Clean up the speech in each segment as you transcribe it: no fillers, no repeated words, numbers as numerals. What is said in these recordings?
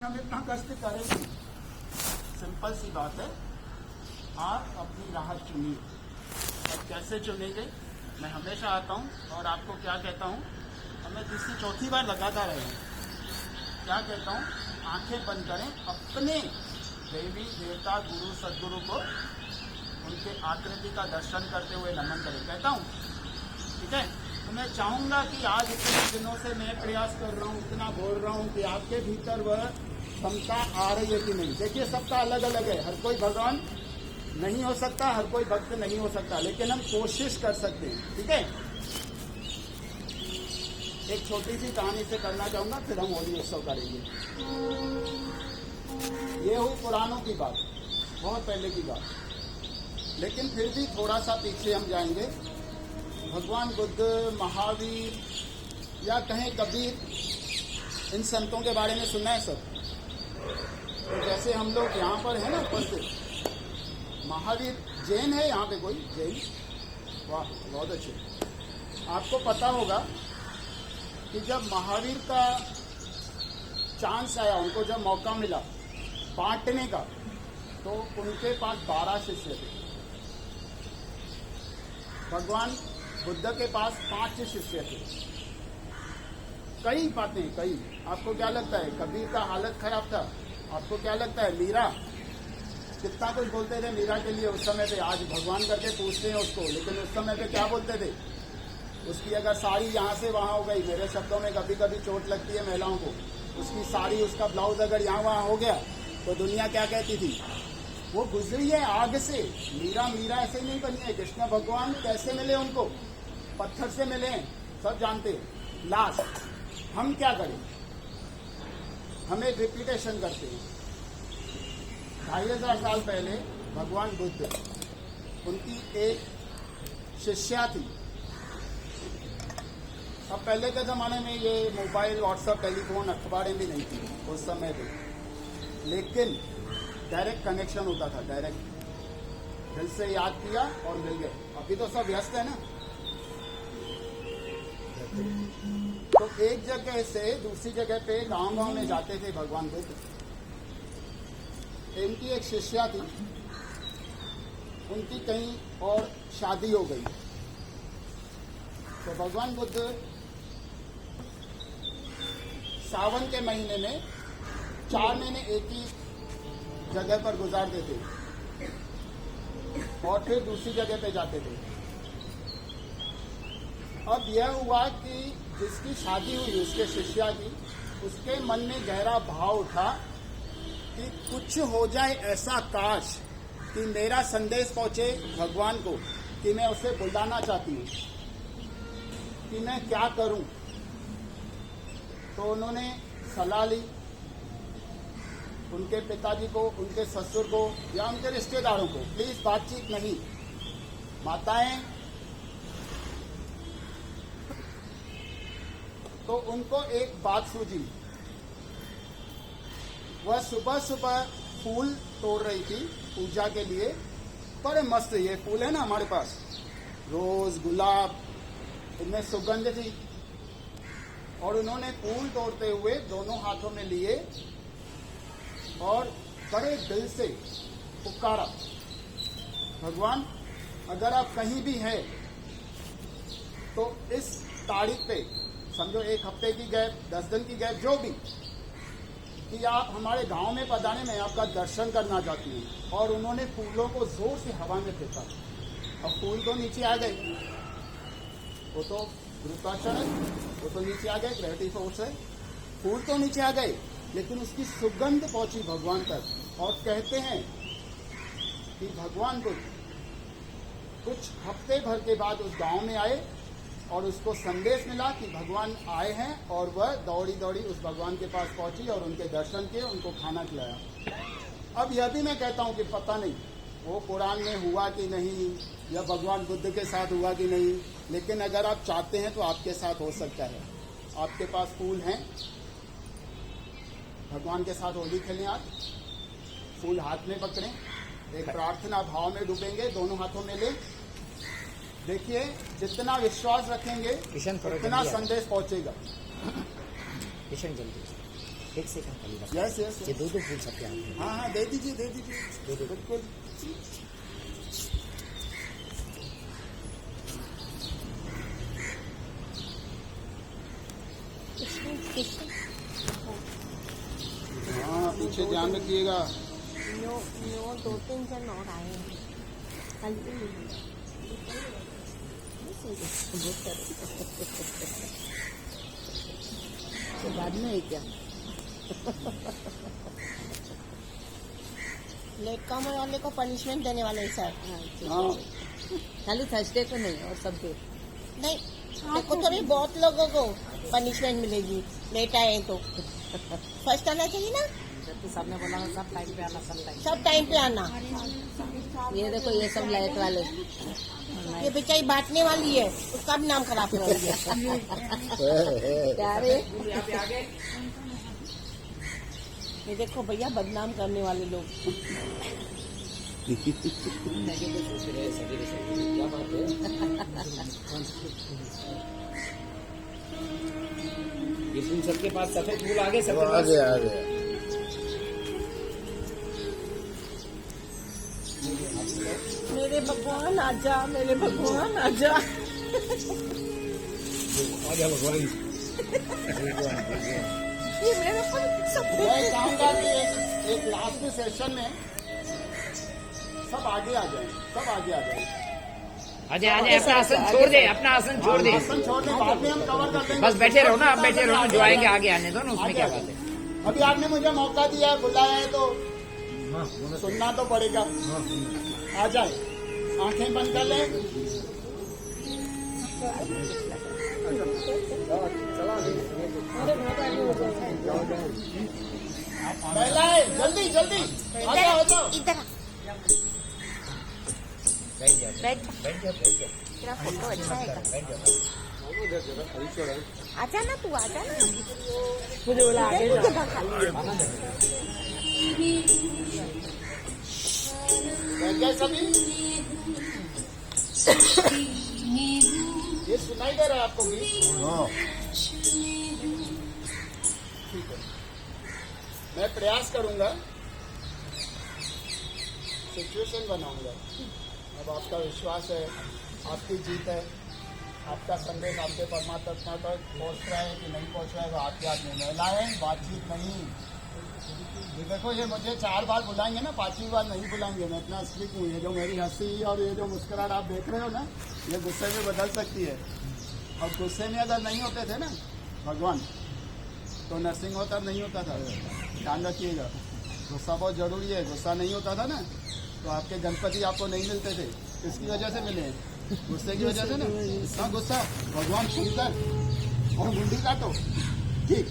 हम इतना कष्ट करेंगे, सिंपल सी बात है। आप अपनी राह चुनिए। अब कैसे चुनेंगे? मैं हमेशा आता हूँ और आपको क्या कहता हूँ, हमें तीसरी चौथी बार लगातार रहे हैं। क्या कहता हूँ, आंखें बंद करें, अपने देवी देवता गुरु सदगुरु को उनके आकृति का दर्शन करते हुए नमन करें, कहता हूँ। ठीक है, तो मैं चाहूँगा कि आज इतने दिनों से मैं प्रयास कर रहा हूँ, इतना बोल रहा हूँ कि आपके भीतर वह क्षमता आ रही है कि नहीं। देखिए, सबका अलग अलग है, हर कोई भगवान नहीं हो सकता, हर कोई भक्त नहीं हो सकता, लेकिन हम कोशिश कर सकते हैं। ठीक है, एक छोटी सी कहानी से करना चाहूँगा, फिर हम होली उत्सव करेंगे। ये हुई पुराणों की बात, बहुत पहले की बात, लेकिन फिर भी थोड़ा सा पीछे हम जाएंगे। भगवान बुद्ध, महावीर या कहें कबीर, इन संतों के बारे में सुना है सब। तो जैसे हम लोग यहाँ पर है ना उपस्थित, महावीर जैन है यहाँ पे कोई जैन? वाह, बहुत अच्छे। आपको पता होगा कि जब महावीर का चांस आया, उनको जब मौका मिला बांटने का, तो उनके पास 12 शिष्य थे। भगवान बुद्ध के पास 5 शिष्य थे। कई बातें, कई। आपको क्या लगता है, कबीर का हालत खराब था? आपको क्या लगता है, मीरा कितना कुछ बोलते थे मीरा के लिए उस समय पे? आज भगवान करके पूछते हैं उसको, लेकिन उस समय पे क्या बोलते थे? उसकी अगर साड़ी यहाँ से वहाँ हो गई, मेरे शब्दों में कभी कभी चोट लगती है महिलाओं को, उसकी साड़ी, उसका ब्लाउज अगर यहाँ वहाँ हो गया तो दुनिया क्या कहती थी? वो गुजरी है आग से। मीरा ऐसे नहीं बनी है। कृष्ण भगवान कैसे मिले उनको? पत्थर से मिले हैं, सब जानते हैं। लास्ट हम क्या करें? हमें रिपीटेशन करते हैं। 2500 साल पहले भगवान बुद्ध, उनकी एक शिष्या थी। अब पहले के ज़माने में ये मोबाइल, व्हाट्सएप, टेलीफोन, अखबारें भी नहीं थी उस समय पे, लेकिन डायरेक्ट कनेक्शन होता था। डायरेक्ट दिल से याद किया और मिल गए। अभी तो सब व्यस्त है ना। तो एक जगह से दूसरी जगह पे गांव में जाते थे भगवान बुद्ध। इनकी एक शिष्या थी, उनकी कहीं और शादी हो गई। तो भगवान बुद्ध सावन के महीने में 4 महीने एक ही जगह पर गुजारते थे और फिर दूसरी जगह पे जाते थे। अब यह हुआ कि जिसकी शादी हुई, उसके शिष्या की, उसके मन में गहरा भाव उठा कि कुछ हो जाए ऐसा, काश कि मेरा संदेश पहुंचे भगवान को कि मैं उसे बुलाना चाहती हूँ, कि मैं क्या करूं। तो उन्होंने सलाह ली उनके पिताजी को, उनके ससुर को या उनके रिश्तेदारों को। प्लीज बातचीत नहीं, माताएं। तो उनको एक बात सूझी। वह सुबह सुबह फूल तोड़ रही थी पूजा के लिए। बड़े मस्त ये फूल है ना हमारे पास, रोज, गुलाब, इनमें सुगंध थी। और उन्होंने फूल तोड़ते हुए दोनों हाथों में लिए और बड़े दिल से पुकारा, भगवान अगर आप कहीं भी हैं तो इस तारीख पे, समझो 1 हफ्ते की गैप, 10 दिन की गैप, जो भी, कि आप हमारे गांव में पधारें, मैं आपका दर्शन करना चाहती हूँ। और उन्होंने फूलों को जोर से हवा में फेंका। अब फूल तो नीचे आ गए, वो तो गुरुत्वाकर्षण है, वो तो नीचे आ गए, ग्रेविटी फोर्स है। फूल तो नीचे आ गए, लेकिन उसकी सुगंध पहुंची भगवान तक। और कहते हैं कि भगवान को कुछ हफ्ते भर के बाद उस गांव में आए और उसको संदेश मिला कि भगवान आए हैं, और वह दौड़ी दौड़ी उस भगवान के पास पहुंची और उनके दर्शन किए, उनको खाना खिलाया। अब यह भी मैं कहता हूं कि पता नहीं वो कुरान में हुआ कि नहीं, या भगवान बुद्ध के साथ हुआ कि नहीं, लेकिन अगर आप चाहते हैं तो आपके साथ हो सकता है। आपके पास फूल हैं, भगवान के साथ होली खेलें। आप फूल हाथ में पकड़ें, एक प्रार्थना भाव में डूबेंगे, दोनों हाथों में लें। देखिए, जितना विश्वास रखेंगे उतना संदेश पहुंचेगा। जल्दी एक सेकंड खाली बस। यस यस ये दो फूल सबके हाथ में। हाँ हाँ दे दीजिए बिल्कुल। हाँ पीछे ध्यान रखिएगा। न्यो 2-3 जन और आए हैं कल तो बाद में है क्या? लेट कमर वाले को पनिशमेंट देने वाले हैं सर। हाँ खाली थर्सडे को नहीं और सब डे। नहीं देखो तो भी बहुत लोगों को पनिशमेंट मिलेगी लेट आए तो। फर्स्ट आना चाहिए ना, तो सबने बोला सब टाइम पे आना, सब टाइम पे आना। ये देखो ये सब लाइट वाले ये बेचारी बांटने वाली है, उसका भी नाम खराब कर रही है। प्यारे ये देखो भैया बदनाम करने वाले लोग। क्या बात है? ये फूल सबके पास, सफेद फूल आगे सबके पास। आगे मेरे भगवान आजा, मेरे भगवान आजा। आजा भगवान। ये मेरे पर सब मैं चाहूंगा कि एक लास्ट सेशन में सब आगे आ जाए, सब आगे आ जाए। आजा आजा, अपना आसन छोड़ दे, अपना आसन छोड़ दे। आसन छोड़ दे, बाद में हम कवर कर देंगे। बस बैठे रहो ना, आप बैठे रहो ना, जो आएंगे आगे आने दो ना, उसमें क्या बात है। अभी आपने मुझे मौका दिया, बुलाया है तो सुनना तो पड़ेगा। आ जाए, आंखें बंद कर ले। महिलाएं जल्दी जल्दी आ जाओ, आ जाओ। इधर बैठ जाओ, बैठ बैठ जाओ, बैठ जाओ, तेरा फोटो अच्छा है। बैठ जाओ। आजा ना, तू आजा ना। मुझे बोला आगे जगह खाली है। बैठ गए सभी? ये सुनाई दे रहा है आपको भी? ठीक है, मैं प्रयास करूंगा, सिचुएशन बनाऊंगा। अब आपका विश्वास है, आपकी जीत है, आपका संदेश आपके परमात्मा तक पहुंच रहा है कि नहीं पहुंच रहा है वो आपके हाथ में। महिलाएं बातचीत नहीं। ये देखो, ये मुझे 4 बार बुलाएंगे ना, 5वीं बार नहीं बुलाएंगे। मैं इतना स्ट्रिक्ट हूँ। ये जो मेरी हंसी और ये जो मुस्कुराहट आप देख रहे हो ना, ये गुस्से में बदल सकती है। और गुस्से में अगर नहीं होते थे ना भगवान, तो नर्सिंग होता नहीं होता था। ध्यान रखिएगा, गुस्सा बहुत जरूरी है। गुस्सा नहीं होता था ना, तो आपके गणपति आपको नहीं मिलते थे। किसकी वजह से मिले? गुस्से की वजह से ना। हाँ, गुस्सा भगवान सुनकर और मुंडी काटो। ठीक,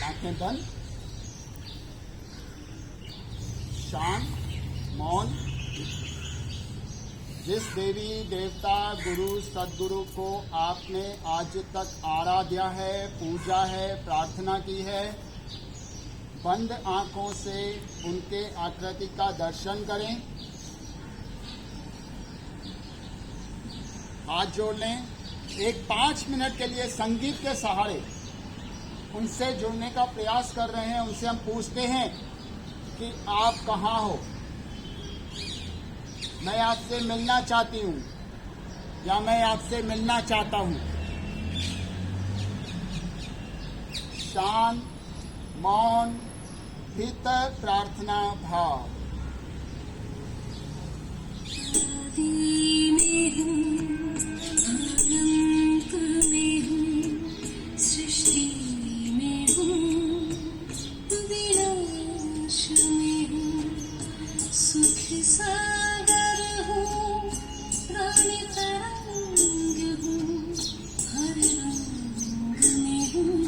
आंखें बंद, शांत, मौन। जिस देवी देवता गुरु सदगुरु को आपने आज तक आराध्या है, पूजा है, प्रार्थना की है, बंद आंखों से उनके आकृति का दर्शन करें। हाथ जोड़ लें। एक 5 मिनट के लिए संगीत के सहारे उनसे जुड़ने का प्रयास कर रहे हैं। उनसे हम पूछते हैं कि आप कहाँ हो? मैं आपसे मिलना चाहती हूँ या मैं आपसे मिलना चाहता हूँ। शांत, मौन, भीतर प्रार्थना भाव। सृष्टि में हूँ, विनाश में हूँ, सुख सागर हूँ, प्राण तरंग हूँ, हर रंग में हूँ,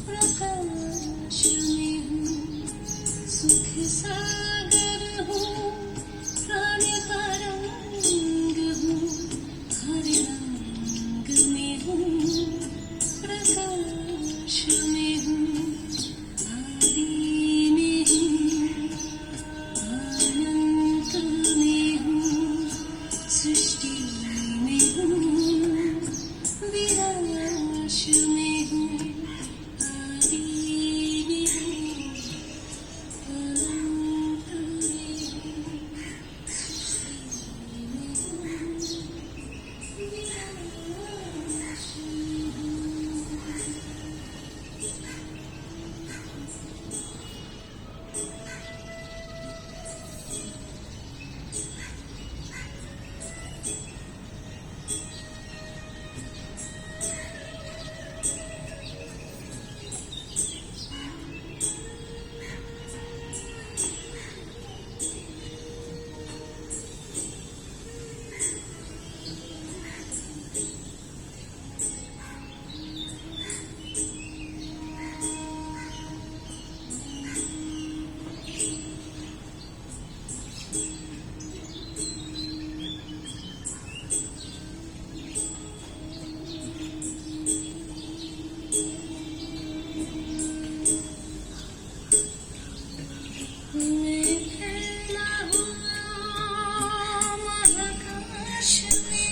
प्रकाश में हूँ, सुख सागर मैं फैला हुआ महाकाश में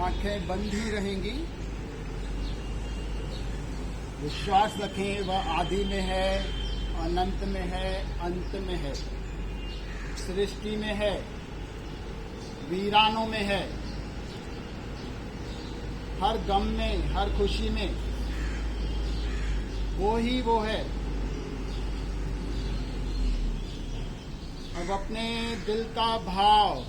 आंखें बंद ही रहेंगी। विश्वास रखें वह आदि में है, अनंत में है, अंत में है, सृष्टि में है, वीरानों में है, हर गम में, हर खुशी में वो ही वो है। अब अपने दिल का भाव,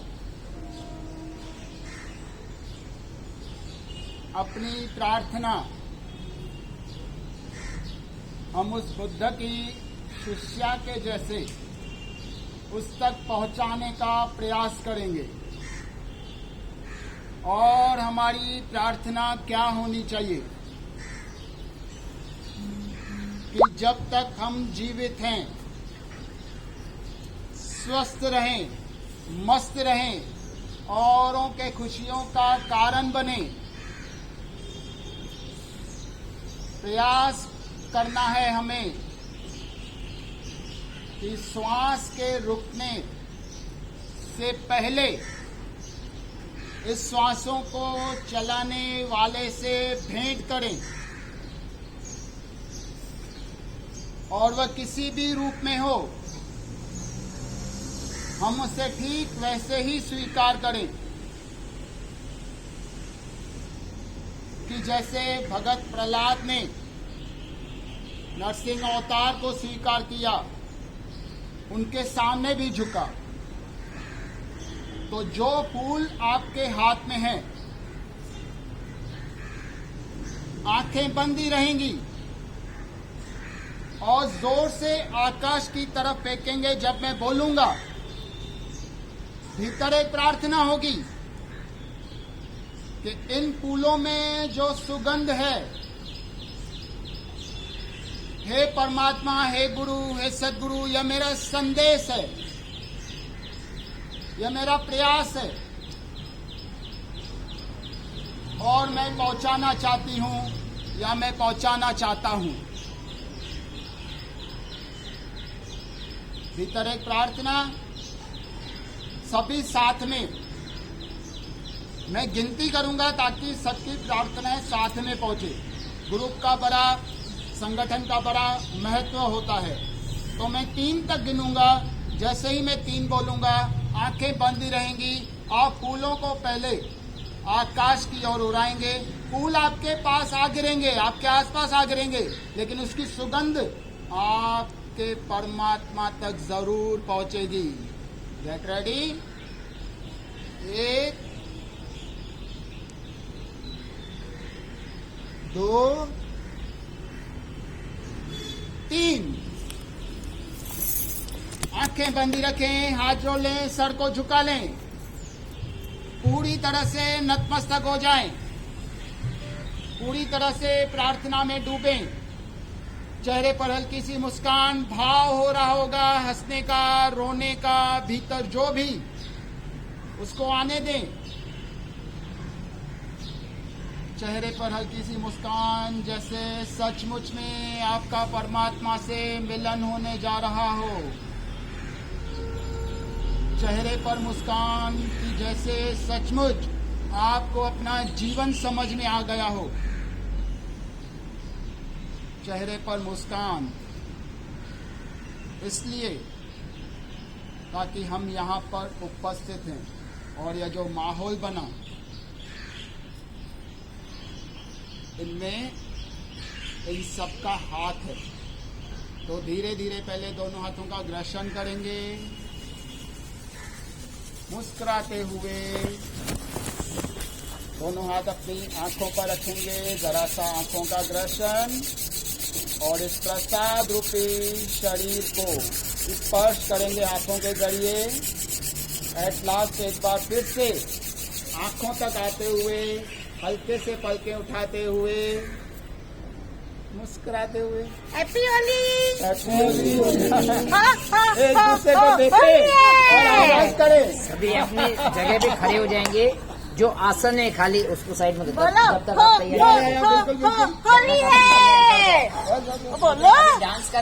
अपनी प्रार्थना हम उस बुद्ध की शिष्या के जैसे उस तक पहुंचाने का प्रयास करेंगे। और हमारी प्रार्थना क्या होनी चाहिए कि जब तक हम जीवित हैं, स्वस्थ रहें, मस्त रहें, औरों के खुशियों का कारण बने। प्रयास करना है हमें कि श्वास के रुकने से पहले इस श्वासों को चलाने वाले से भेंट करें, और वह किसी भी रूप में हो, हम उसे ठीक वैसे ही स्वीकार करें कि जैसे भगत प्रहलाद ने नरसिंह अवतार को स्वीकार किया, उनके सामने भी झुका। तो जो फूल आपके हाथ में है, आंखें बंद ही रहेंगी, और जोर से आकाश की तरफ फेंकेंगे जब मैं बोलूंगा। भीतर एक प्रार्थना होगी कि इन फूलों में जो सुगंध है, हे परमात्मा, हे गुरु, हे सदगुरु, यह मेरा संदेश है, यह मेरा प्रयास है और मैं पहुंचाना चाहती हूं या मैं पहुंचाना चाहता हूं। भीतर एक प्रार्थना, सभी साथ में। मैं गिनती करूंगा ताकि सबकी प्रार्थनाएं साथ में पहुंचे। ग्रुप का बड़ा, संगठन का बड़ा महत्व होता है। तो मैं 3 तक गिनूंगा। जैसे ही मैं 3 बोलूंगा, आंखें बंद ही रहेंगी। आप फूलों को पहले आकाश की ओर उड़ाएंगे। फूल आपके पास आ गिरेंगे, आपके आसपास आ गिरेंगे, लेकिन उसकी सुगंध आपके परमात्मा तक जरूर पहुंचेगी। Get ready. 1 2 3। आंखें बंदी रखें, हाथ जोड़ लें, सर को झुका लें, पूरी तरह से नतमस्तक हो जाएं, पूरी तरह से प्रार्थना में डूबें। चेहरे पर हल्की सी मुस्कान, भाव हो रहा होगा हंसने का, रोने का, भीतर जो भी, उसको आने दें। चेहरे पर हल्की सी मुस्कान, जैसे सचमुच में आपका परमात्मा से मिलन होने जा रहा हो। चेहरे पर मुस्कान की जैसे सचमुच आपको अपना जीवन समझ में आ गया हो। चेहरे पर मुस्कान इसलिए ताकि हम यहाँ पर उपस्थित हैं और यह जो माहौल बना, इनमें इन सबका हाथ है। तो धीरे धीरे पहले दोनों हाथों का घर्षण करेंगे, मुस्कुराते हुए दोनों हाथ अपनी आंखों पर रखेंगे। जरा सा आंखों का घर्षण और इस प्रसाद रूपी शरीर को स्पर्श करेंगे हाथों के जरिए। एट लास्ट एक बार फिर से आंखों तक आते हुए, हल्के से पलकें उठाते हुए, मुस्कुराते हुए, हैप्पी होली। एक दूसरे को देखें और आवाज करें। सभी अपनी जगह पे खड़े हो जाएंगे। जो आसन है खाली उसको साइड में बोलो जब तक आप तैयार होली है। बोलो डांस का